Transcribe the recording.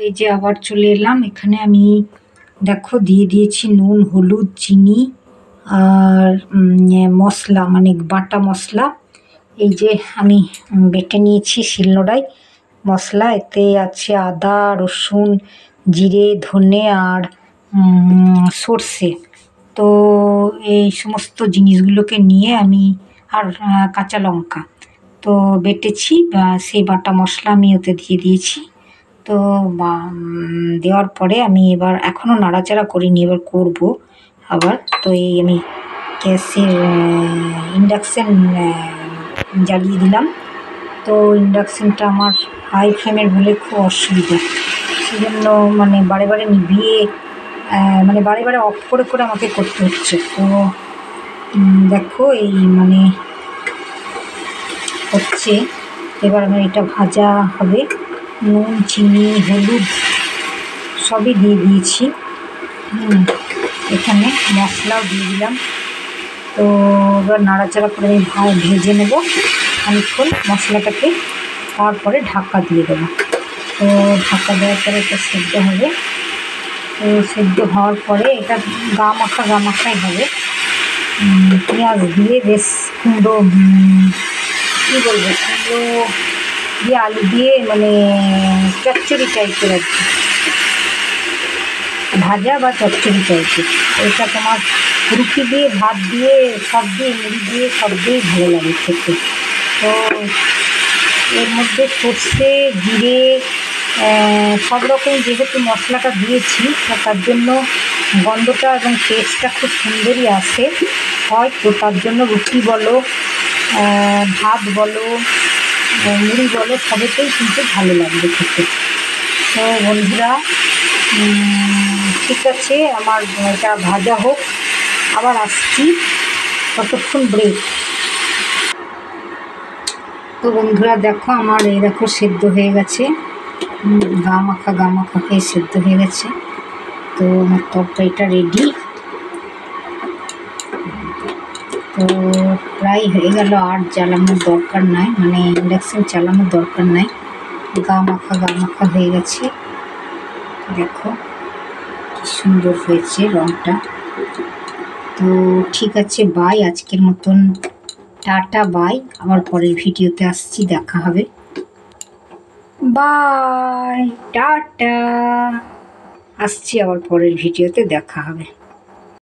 এই যে আবার চলে এলাম এখানে। আমি দেখো দিয়ে দিয়েছি নুন, হলুদ, চিনি আর মশলা, মানে বাটা মশলা। এই যে আমি বেটে নিয়েছি শিলনোড়ায় মশলা। এতে আছে আদা, রসুন, জিরে, ধনে আর সর্ষে। তো এই সমস্ত জিনিসগুলোকে নিয়ে আমি আর কাঁচা লঙ্কা তো বেটেছি, সেই বাটা মশলা আমি ওতে দিয়ে দিয়েছি। তো দেওয়ার পরে আমি এবার এখনও নাড়াচাড়া করিনি, এবার করব আবার। তো এই আমি গ্যাসের ইন্ডাকশান জ্বালিয়ে দিলাম। তো ইন্ডাকশানটা আমার হাই ফ্লেমের বলে খুব অসুবিধা, সেজন্য মানে বারে বারে নিভিয়ে মানে বারে বারে অফ করে করে আমাকে করতে হচ্ছে। তো দেখো এই মানে হচ্ছে। এবার আমার এটা ভাজা হবে। নুন, চিনি, হলুদ সবই দিয়ে দিয়েছি। এখানে মশলাও দিয়ে দিলাম। তো এবার নাড়াচাড়া করে আমি ভেজে নেব খানিকক্ষণ মশলাটাকে, তারপরে ঢাকা দিয়ে দেবো। তো ঢাকা দেওয়ার পরে এটা সেদ্ধ হবে। তো সেদ্ধ হওয়ার পরে এটা গা মাখাই হবে। পেঁয়াজ দিয়ে বেশ কুমড়ো কী বলবো, কুমড়ো দিয়ে আলু দিয়ে মানে চচ্চড়ি টাইপের আর কি, ভাজা বা চচ্চড়ি টাইপের। এটা তোমার রুটি দিয়ে, ভাত দিয়ে, সব দিয়ে, মুড়ি দিয়ে সব দিয়েই ভালো লাগে খেতে। তো এর মধ্যে সর্ষে, জিরে সব রকম যেহেতু মশলাটা দিয়েছি, তার জন্য গন্ধটা এবং টেস্টটা খুব সুন্দরই আসে হয়। তো তার জন্য রুটি বলো, ভাত বলো, মুড়ি বলো, সবেতেই কিন্তু ভালো লাগবে খেতে। তো বন্ধুরা ঠিক আছে, আমার এটা ভাজা হোক, আবার আসছি, ততক্ষণ ব্রেক। তো বন্ধুরা দেখো আমার এই দেখো সেদ্ধ হয়ে গেছে, গা মাখা হয়ে সেদ্ধ হয়ে গেছে। তো আমার তরকারিটা রেডি। তো প্রায় হয়ে গেল, আর জ্বালানোর দরকার নাই, মানে ইন্ডাকশান চালানোর দরকার নাই। গা মাখা হয়ে গেছে। দেখো কি সুন্দর হয়েছে রঙটা। তো ঠিক আছে, বাই, আজকের মতন টাটা, বাই। আবার পরের ভিডিওতে আসছি, দেখা হবে। বাই, টাটা, আসছি, আবার পরের ভিডিওতে দেখা হবে।